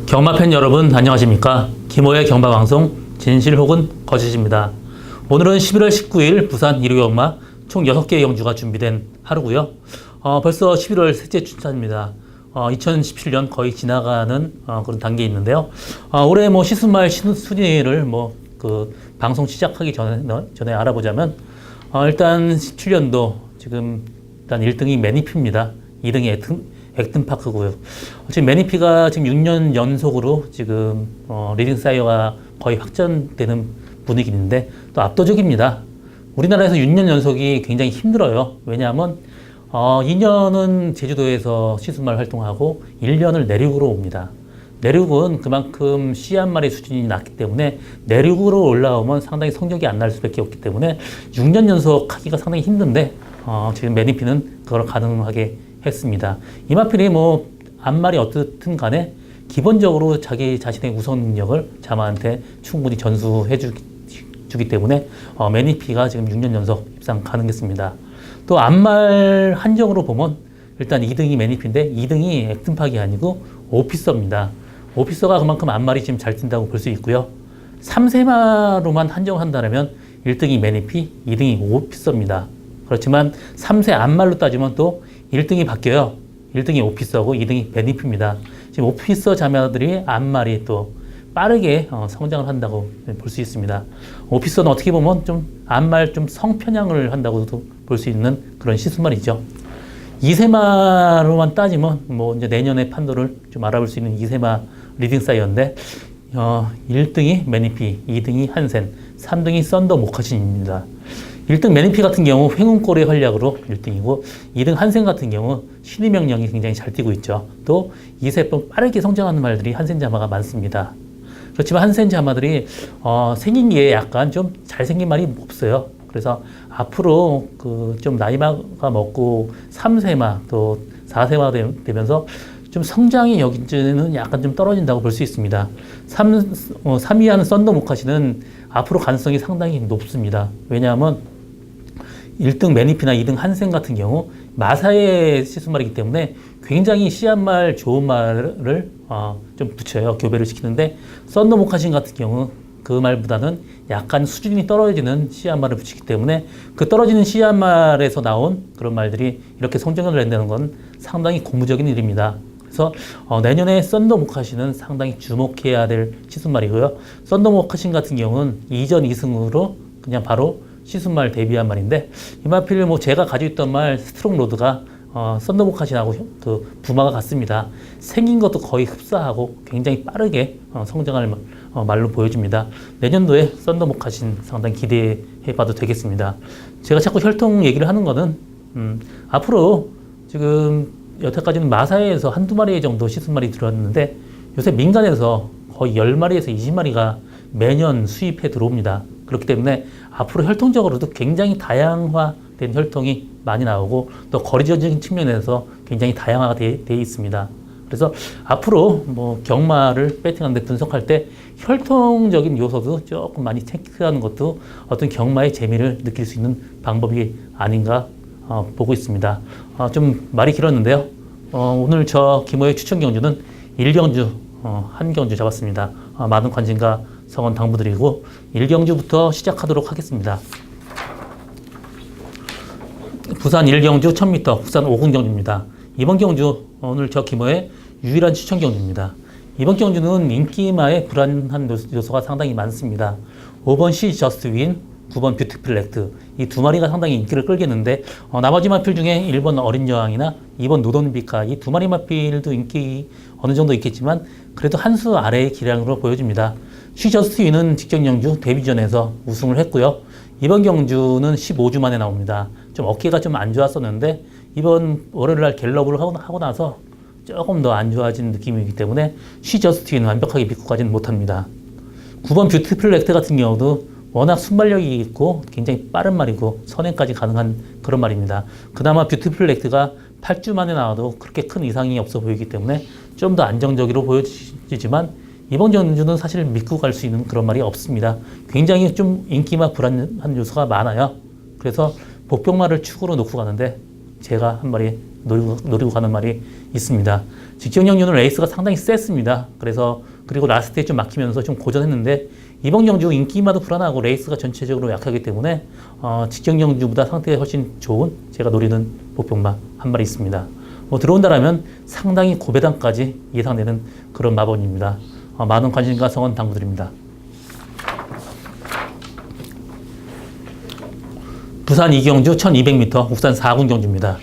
경마팬 여러분 안녕하십니까? 김호의 경마방송 진실 혹은 거짓입니다. 오늘은 11월 19일 부산 1호 경마 총 6개의 경주가 준비된 하루고요. 벌써 11월 셋째 주차입니다. 2017년 거의 지나가는 그런 단계에 있는데요. 올해 시순말 순위를 방송 시작하기 전에 알아보자면 일단 17년도 지금 일단 1등이 매니피입니다. 2등이 액튼파크고요. 지금 매니피가 지금 6년 연속으로 지금 리딩 사이어가 거의 확정되는 분위기인데 또 압도적입니다. 우리나라에서 6년 연속이 굉장히 힘들어요. 왜냐하면 2년은 제주도에서 시순말 활동하고 1년을 내륙으로 옵니다. 내륙은 그만큼 씨 한 마리 수준이 낮기 때문에 내륙으로 올라오면 상당히 성적이 안 날 수밖에 없기 때문에 6년 연속 하기가 상당히 힘든데 지금 매니피는 그걸 가능하게 했습니다. 이마필이 앞말이 어떻든 간에 기본적으로 자기 자신의 우선 능력을 자마한테 충분히 전수해 주기 때문에 매니피가 지금 6년 연속 입상 가능했습니다. 또 앞말 한정으로 보면 일단 2등이 매니피인데 2등이 액튼팍이 아니고 오피서입니다. 오피서가 그만큼 앞말이 지금 잘 뛴다고 볼 수 있고요. 3세마로만 한정한다면 1등이 매니피, 2등이 오피서입니다. 그렇지만 3세 앞말로 따지면 또 1등이 바뀌어요. 1등이 오피서고 2등이 매니피입니다. 지금 오피서 자매들이 앞말이 또 빠르게 성장을 한다고 볼 수 있습니다. 오피서는 어떻게 보면 좀 앞말 좀 성편향을 한다고도 볼 수 있는 그런 시순말이죠. 2세마로만 따지면 이제 내년에 판도를 좀 알아볼 수 있는 2세마 리딩 사이어인데 1등이 매니피, 2등이 한센, 3등이 썬더 모카신입니다. 1등 매니피 같은 경우 횡운골의 활약으로 1등이고 2등 한센 같은 경우 신의 명령이 굉장히 잘 뛰고 있죠. 또 2세번 빠르게 성장하는 말들이 한센 자마가 많습니다. 그렇지만 한센 자마들이 생긴 게 약간 좀 잘생긴 말이 없어요. 그래서 앞으로 좀 나이가 먹고 3세마 또 4세마 되면서 좀 성장이 여기는 약간 좀 떨어진다고 볼 수 있습니다. 3위하는 썬더 모카시는 앞으로 가능성이 상당히 높습니다. 왜냐하면 1등 매니피나 2등 한센 같은 경우 마사의 시순말이기 때문에 굉장히 씨한 말, 좋은 말을 좀 붙여요. 교배를 시키는데 썬더 모카신 같은 경우 그 말보다는 약간 수준이 떨어지는 씨한 말을 붙이기 때문에 그 떨어지는 씨한 말에서 나온 그런 말들이 이렇게 성장을 낸다는 건 상당히 고무적인 일입니다. 그래서 내년에 썬더 모카신은 상당히 주목해야 될 시순말이고요. 썬더 모카신 같은 경우는 2전 2승으로 그냥 바로 시순말 데뷔한 말인데 이마필 제가 가지고 있던 말 스트롱 로드가 썬더 모카신하고 부마가 같습니다. 생긴 것도 거의 흡사하고 굉장히 빠르게 성장할 말로 보여집니다. 내년도에 썬더 모카신 상당히 기대해 봐도 되겠습니다. 제가 자꾸 혈통 얘기를 하는 거는 앞으로 지금 여태까지는 마사에서 한두 마리 정도 시순말이 들어왔는데 요새 민간에서 거의 10마리에서 20마리가 매년 수입해 들어옵니다. 그렇기 때문에 앞으로 혈통적으로도 굉장히 다양화된 혈통이 많이 나오고 또 거리적인 측면에서 굉장히 다양화가 되어 있습니다. 그래서 앞으로 경마를 배팅하는데 분석할 때 혈통적인 요소도 조금 많이 체크하는 것도 어떤 경마의 재미를 느낄 수 있는 방법이 아닌가 보고 있습니다. 좀 말이 길었는데요. 오늘 저 김호의 추천 경주는 1경주 한 경주 잡았습니다. 많은 관심과 성원 당부드리고 1경주부터 시작하도록 하겠습니다. 부산 1경주 1000m 부산 5군 경주입니다. 이번 경주 오늘 저 김호의 유일한 추천 경주입니다. 이번 경주는 인기마의 불안한 요소가 상당히 많습니다. 5번 시 저스트 윈, 9번 뷰티풀 렉트 이 두 마리가 상당히 인기를 끌겠는데 나머지 마필 중에 1번 어린 여왕이나 2번 노돈비카 이 두 마리 마필도 인기 어느 정도 있겠지만 그래도 한 수 아래의 기량으로 보여집니다. 시 저스트 윈은 직전 경주 데뷔전에서 우승을 했고요. 이번 경주는 15주 만에 나옵니다. 좀 어깨가 좀 안 좋았었는데 이번 월요일날 갤럽을 하고 나서 조금 더 안 좋아진 느낌이기 때문에 시 저스트 윈은 완벽하게 믿고 가지는 못합니다. 9번 뷰티풀 렉트 같은 경우도 워낙 순발력이 있고 굉장히 빠른 말이고 선행까지 가능한 그런 말입니다. 그나마 뷰티풀 렉트가 8주 만에 나와도 그렇게 큰 이상이 없어 보이기 때문에 좀 더 안정적으로 보여지지만 이번 경주는 사실 믿고 갈 수 있는 그런 말이 없습니다. 굉장히 좀 인기마 불안한 요소가 많아요. 그래서 복병말을 축으로 놓고 가는데 제가 한 마리 노리고 가는 말이 있습니다. 직전경주는 레이스가 상당히 셌습니다. 그리고 라스트에 좀 막히면서 좀 고전했는데 이번 경주 인기마도 불안하고 레이스가 전체적으로 약하기 때문에 직전경주보다 상태가 훨씬 좋은 제가 노리는 목표마 한 마리 있습니다. 들어온다라면 상당히 고배당까지 예상되는 그런 마번입니다. 많은 관심과 성원 당부드립니다. 부산 이경주 1200m 옥산 4군 경주입니다.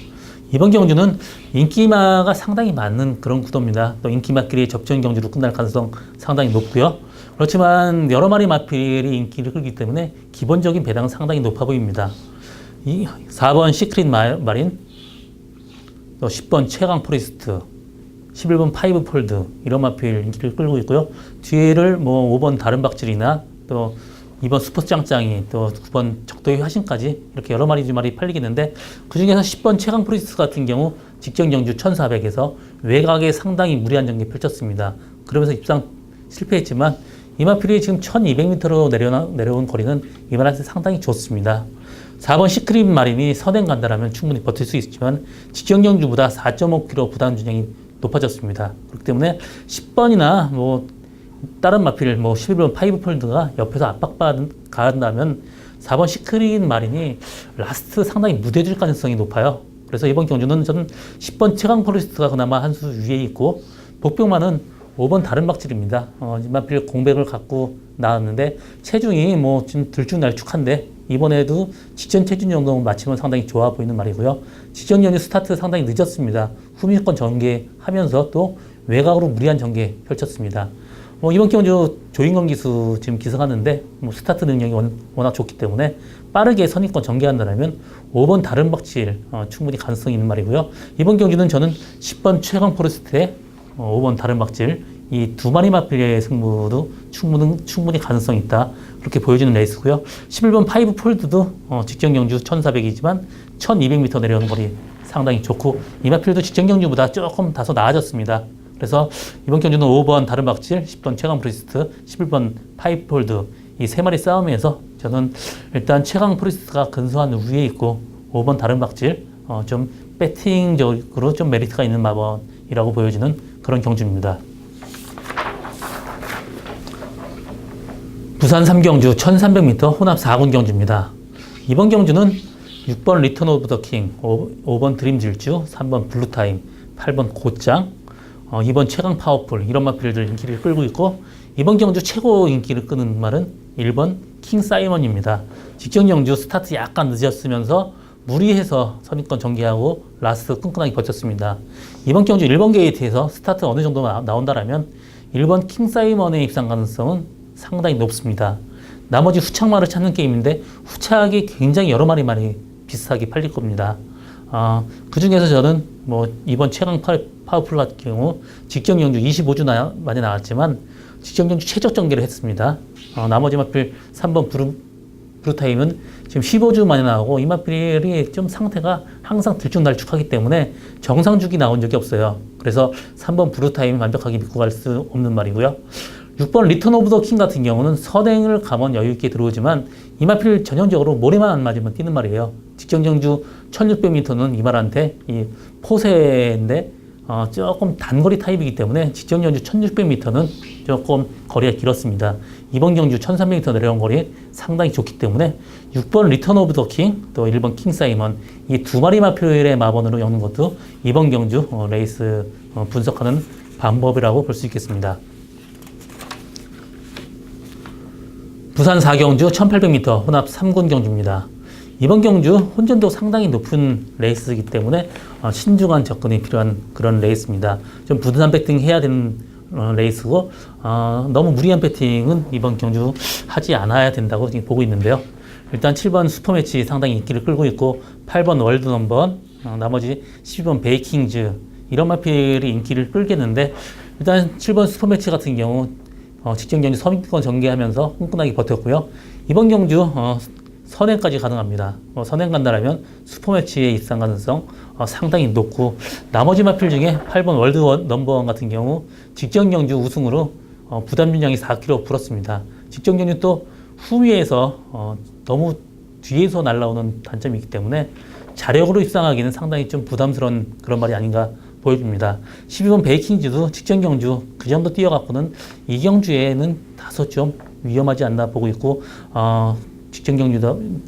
이번 경주는 인기마가 상당히 많은 그런 구도입니다. 또 인기마끼리 접전 경주로 끝날 가능성 상당히 높고요. 그렇지만 여러 마리 마필이 인기를 끌기 때문에 기본적인 배당은 상당히 높아 보입니다. 4번 시크릿 마린, 또 10번 최강 포레스트, 11번 파이브 폴드 이런 마필 인기를 끌고 있고요. 뒤에를 5번 다른 박질이나 또 2번 스포츠 짱짱이 또 9번 적도의 화신까지 이렇게 여러 마리 팔리겠는데 그 중에서 10번 최강 포레스트 같은 경우 직전 경주 1400에서 외곽에 상당히 무리한 전개 펼쳤습니다. 그러면서 입상 실패했지만 이 마필이 지금 1200m로 내려온 거리는 이만한테 상당히 좋습니다. 4번 시크릿 마린이 선행 간다라면 충분히 버틸 수 있지만 직전 경주보다 4.5km 부담 준영이 높아졌습니다. 그렇기 때문에 10번이나 다른 마필 11번 파이브 폴드가 옆에서 가한다면 4번 시크릿 마린이 라스트 상당히 무뎌질 가능성이 높아요. 그래서 이번 경주는 저는 10번 최강 포레스트가 그나마 한 수 위에 있고 복병마는 5번 다른 박질입니다. 이 마필 공백을 갖고 나왔는데 체중이 지금 들쭉날쭉한데 이번에도 직전 체중 정도 맞추면 상당히 좋아 보이는 말이고요. 직전 경주 스타트 상당히 늦었습니다. 후미권 전개하면서 또 외곽으로 무리한 전개 펼쳤습니다. 이번 경주 조인건 기수 지금 기승하는데 스타트 능력이 워낙 좋기 때문에 빠르게 선입권 전개한다면 5번 다른 박질 충분히 가능성이 있는 말이고요. 이번 경주는 저는 10번 최강 포레스트에 5번 다른 박질 이 두 마리 마필의 승부도 충분히 가능성이 있다. 그렇게 보여지는 레이스고요. 11번 파이브 폴드도 직전 경주 1400이지만 1200m 내려오는 거리 상당히 좋고 이 마필도 직전 경주보다 조금 다소 나아졌습니다. 그래서 이번 경주는 5번 다른 박질, 10번 최강 포레스트, 11번 파이브 폴드 이 세 마리 싸움에서 저는 일단 최강 포레스트가 근소한 위에 있고 5번 다른 박질 좀 배팅적으로 좀 메리트가 있는 마번이라고 보여지는 그런 경주입니다. 부산 3경주 1300m 혼합 4군 경주입니다. 이번 경주는 6번 리턴 오브 더 킹, 5번 드림 질주, 3번 블루타임, 8번 곧장, 2번 최강 파워풀 이런 마필들 인기를 끌고 있고 이번 경주 최고 인기를 끄는 말은 1번 킹 사이먼입니다. 직전 경주 스타트 약간 늦었으면서 무리해서 선입권 전개하고 라스트 끈끈하게 버텼습니다. 이번 경주 1번 게이트에서 스타트 어느 정도 나온다라면 1번 킹 사이먼의 입상 가능성은 상당히 높습니다. 나머지 후착마를 찾는 게임인데 후착이 굉장히 여러 마리 비슷하게 팔릴 겁니다. 그 중에서 저는 이번 최강 파워풀 같은 경우 직전 경주 25주 만에 나왔지만 직전 경주 최적 전개를 했습니다. 나머지 마필 3번 브루타임은 지금 15주 만에 나오고 이 마필이 좀 상태가 항상 들쭉날쭉하기 때문에 정상 주기 나온 적이 없어요. 그래서 3번 브루타임 완벽하게 믿고 갈 수 없는 말이고요. 6번 리턴 오브 더 킹 같은 경우는 선행을 가면 여유 있게 들어오지만 이 마필 전형적으로 모래만 안 맞으면 뛰는 말이에요. 직전 경주 1600m는 이 말한테 이 포세인데 조금 단거리 타입이기 때문에 직전 경주 1600m는 조금 거리가 길었습니다. 이번 경주 1300m 내려온 거리 상당히 좋기 때문에 6번 리턴 오브 더 킹, 또 1번 킹 사이먼 이 두 마리 마필의 마번으로 여는 것도 이번 경주 레이스 분석하는 방법이라고 볼 수 있겠습니다. 부산 4경주 1800m 혼합 3군 경주입니다. 이번 경주 혼전도 상당히 높은 레이스이기 때문에 신중한 접근이 필요한 그런 레이스입니다. 좀 부드한 배팅 해야 되는 레이스고 너무 무리한 배팅은 이번 경주 하지 않아야 된다고 지금 보고 있는데요. 일단 7번 슈퍼매치 상당히 인기를 끌고 있고 8번 월드 넘버 나머지 12번 베이킹즈 이런 마필이 인기를 끌겠는데 일단 7번 슈퍼매치 같은 경우 직전 경주 선입권 전개하면서 끈끈하게 버텼고요. 이번 경주 선행까지 가능합니다. 선행 간다라면 슈퍼매치의 입상 가능성 상당히 높고 나머지 마필 중에 8번 월드 넘버원 같은 경우 직전 경주 우승으로 부담 준량이 4kg 불었습니다. 직전 경주 또 후위에서 너무 뒤에서 날아오는 단점이 있기 때문에 자력으로 입상하기는 상당히 좀 부담스러운 그런 말이 아닌가 보여집니다. 12번 베이킹즈도 직전 경주 그 정도 뛰어갖고는 이 경주에는 다소 좀 위험하지 않나 보고 있고, 직전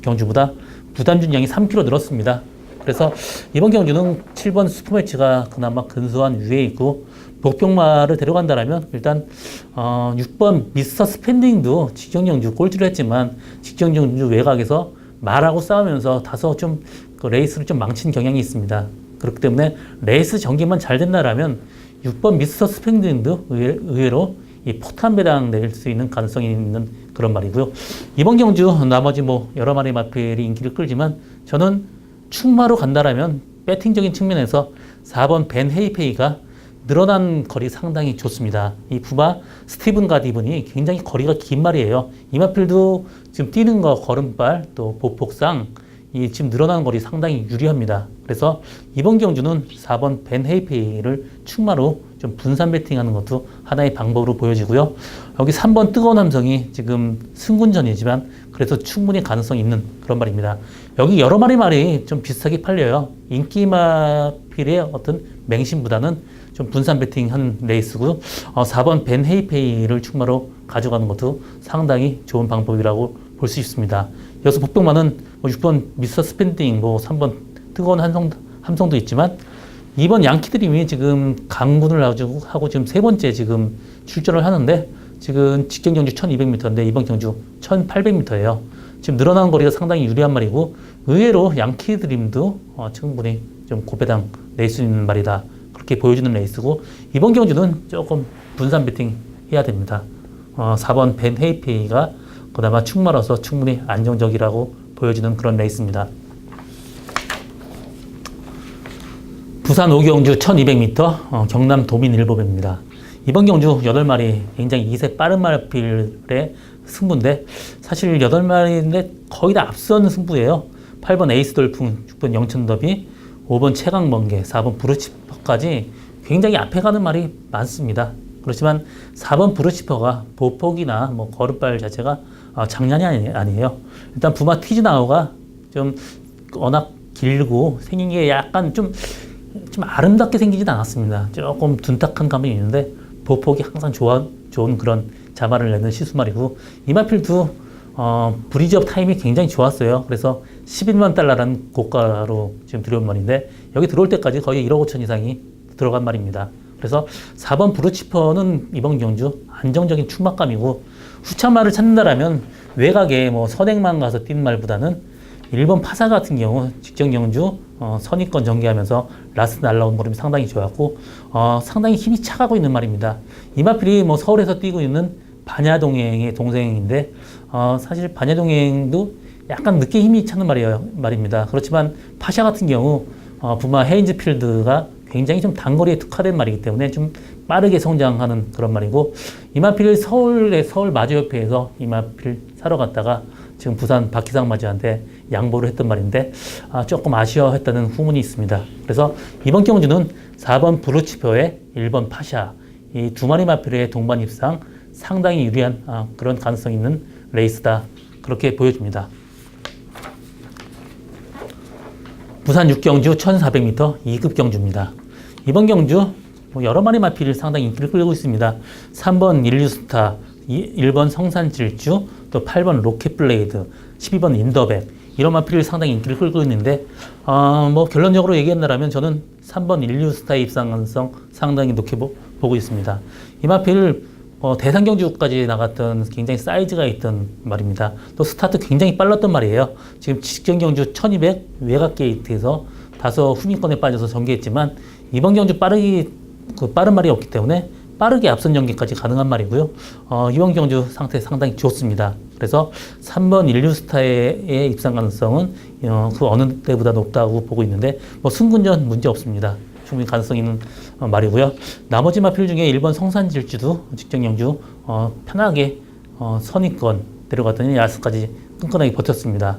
경주보다 부담 준량이 3kg 늘었습니다. 그래서 이번 경주는 7번 슈퍼매치가 그나마 근소한 위에 있고, 복병마를 데려간다라면 일단 6번 미스터 스펜딩도 직전 경주 꼴찌를 했지만 직전 경주 외곽에서 말하고 싸우면서 다소 좀 그 레이스를 좀 망친 경향이 있습니다. 그렇기 때문에 레이스 전개만 잘 된다라면 6번 미스터 스펜딩도 의외로 이 포탄 배당 낼 수 있는 가능성이 있는 그런 말이고요. 이번 경주 나머지 뭐 여러 마리 마필이 인기를 끌지만 저는 충마로 간다라면 배팅적인 측면에서 4번 벤 헤이페이가 늘어난 거리 상당히 좋습니다. 이 부마 스티븐 가디븐이 굉장히 거리가 긴 말이에요. 이 마필도 지금 뛰는 거 걸음발 또 보폭상 이 지금 늘어나는 거리 상당히 유리합니다. 그래서 이번 경주는 4번 벤 헤이페이를 충마로 좀 분산 배팅하는 것도 하나의 방법으로 보여지고요. 여기 3번 뜨거운 함성이 지금 승군전이지만 그래서 충분히 가능성이 있는 그런 말입니다. 여기 여러 말이 좀 비슷하게 팔려요. 인기 마필의 어떤 맹심보다는 좀 분산 배팅한 레이스고, 4번 벤 헤이페이를 충마로 가져가는 것도 상당히 좋은 방법이라고 볼 수 있습니다. 여기서 복병마는 6번 미스터 스펜딩, 3번 뜨거운 함성도 있지만 2번 양키드림이 지금 강군을 하고 지금 세 번째 지금 출전을 하는데 지금 직전 경주 1200m인데 이번 경주 1800m예요. 지금 늘어나는 거리가 상당히 유리한 말이고, 의외로 양키드림도 충분히 좀 고배당 낼 수 있는 말이다. 그렇게 보여주는 레이스고, 이번 경주는 조금 분산 배팅 해야 됩니다. 4번 벤 헤이페이가 그나마 충마로서 충분히 안정적이라고 보여지는 그런 레이스입니다. 부산 5경주 1200m 경남 도민일보배입니다. 이번 경주 8마리 굉장히 2세 빠른 마필의 승부인데 사실 8마리인데 거의 다 앞선 승부예요. 8번 에이스 돌풍, 6번 영천더비, 5번 최강번개, 4번 브루치퍼까지 굉장히 앞에 가는 말이 많습니다. 그렇지만 4번 브루치퍼가 보폭이나 뭐 걸음발 자체가 장난이 아니에요. 일단 부마 티즈나우가 좀 워낙 길고 생긴 게 약간 좀 아름답게 생기진 않았습니다. 조금 둔탁한 감이 있는데 보폭이 항상 좋은 그런 자마를 내는 시수말이고, 이마필도 브리지업 타임이 굉장히 좋았어요. 그래서 11만 달러라는 고가로 지금 들어온 말인데 여기 들어올 때까지 거의 1억 5천 이상이 들어간 말입니다. 그래서 4번 브루치퍼는 이번 경주 안정적인 충막감이고, 후차말을 찾는다라면 외곽에 뭐 선행만 가서 뛴 말보다는 1번 파사 같은 경우 직전 경주 선입권 전개하면서 라스트 날라온 걸음이 상당히 좋았고, 상당히 힘이 차가고 있는 말입니다. 이마필이 뭐 서울에서 뛰고 있는 반야동행의 동생인데 사실 반야동행도 약간 늦게 힘이 차는 말입니다. 그렇지만 파샤 같은 경우 부마 헤인즈필드가 굉장히 좀 단거리에 특화된 말이기 때문에 좀 빠르게 성장하는 그런 말이고, 이마필 서울 마주협회에서 이마필 사러 갔다가 지금 부산 박희상 마주한테 양보를 했던 말인데 조금 아쉬워했다는 후문이 있습니다. 그래서 이번 경주는 4번 브루치퍼의 1번 파샤, 이 두 마리 마필의 동반 입상 상당히 유리한 그런 가능성 있는 레이스다, 그렇게 보여집니다. 부산 6경주 1400m 2급 경주입니다. 이번 경주 여러 마리 마필이 상당히 인기를 끌고 있습니다. 3번 인류스타, 1번 성산질주, 또 8번 로켓블레이드, 12번 인더백, 이런 마필이 상당히 인기를 끌고 있는데 뭐 결론적으로 얘기한다면 저는 3번 인류스타의 입상 가능성 상당히 높게 보고 있습니다. 이 마필 대상 경주까지 나갔던 굉장히 사이즈가 있던 말입니다. 또 스타트 굉장히 빨랐던 말이에요. 지금 직전 경주 1200 외곽 게이트에서 다소 후미권에 빠져서 전개했지만 이번 경주 빠른 말이 없기 때문에 빠르게 앞선 전개까지 가능한 말이고요. 이번 경주 상태 상당히 좋습니다. 그래서 3번 인류스타의 입상 가능성은 그 어느 때보다 높다고 보고 있는데 뭐 승군전 문제 없습니다. 충분히 가능성 있는 말이고요. 나머지 마필 중에 1번 성산질주도 직전 경주 편하게 선입권 내려갔더니 야스까지 끈끈하게 버텼습니다.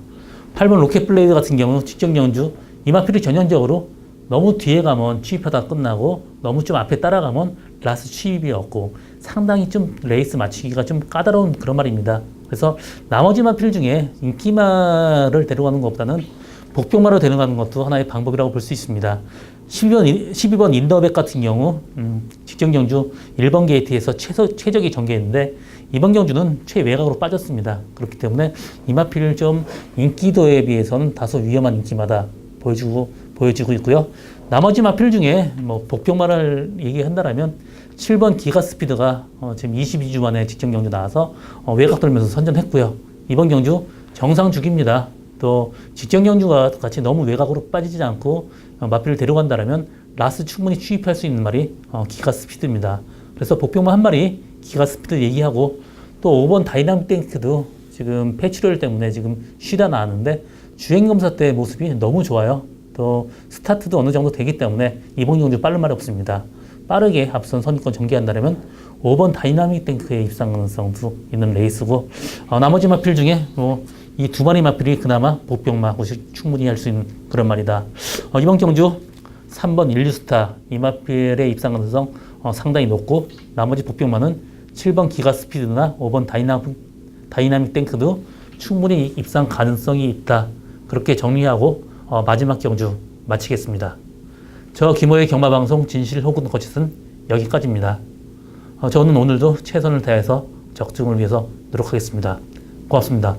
8번 로켓블레이드 같은 경우 직전 경주 이 마필이 전형적으로 너무 뒤에 가면 취입하다 끝나고 너무 좀 앞에 따라가면 라스 취입이 없고 상당히 좀 레이스 맞추기가 좀 까다로운 그런 말입니다. 그래서 나머지 마필 중에 인기마를 데려가는 것보다는 복병마를 데려가는 것도 하나의 방법이라고 볼 수 있습니다. 12번 인더백 같은 경우 직전 경주 1번 게이트에서 최적의 전개인데 이번 경주는 최외곽으로 빠졌습니다. 그렇기 때문에 이 마필을 좀 인기도에 비해서는 다소 위험한 인기마다 보여지고 있고요. 나머지 마필 중에 뭐 복병마를 얘기한다라면 7번 기가 스피드가 지금 22주 만에 직전 경주 나와서 외곽 돌면서 선전했고요. 이번 경주 정상 주기입니다. 또 직전 경주와 같이 너무 외곽으로 빠지지 않고 마필을 데려간다라면 라스 충분히 추입할 수 있는 말이 기가 스피드입니다. 그래서 복병마 한 마리 기가 스피드 얘기하고 또 5번 다이나믹 탱크도 지금 폐출혈 때문에 지금 쉬다 나왔는데 주행검사 때 모습이 너무 좋아요. 또 스타트도 어느 정도 되기 때문에 이번 경주 빠른 말이 없습니다. 빠르게 앞선 선두권 전개한다면 5번 다이나믹 탱크의 입상 가능성도 있는 레이스고 나머지 마필 중에 이 두 마리 마필이 그나마 복병마 충분히 할 수 있는 그런 말이다. 이번 경주 3번 인류스타 이 마필의 입상 가능성 상당히 높고 나머지 복병마는 7번 기가 스피드나 5번 다이나믹 탱크도 충분히 입상 가능성이 있다. 그렇게 정리하고 마지막 경주 마치겠습니다. 저 김호의 경마방송 진실 혹은 거짓은 여기까지입니다. 저는 오늘도 최선을 다해서 적중을 위해서 노력하겠습니다. 고맙습니다.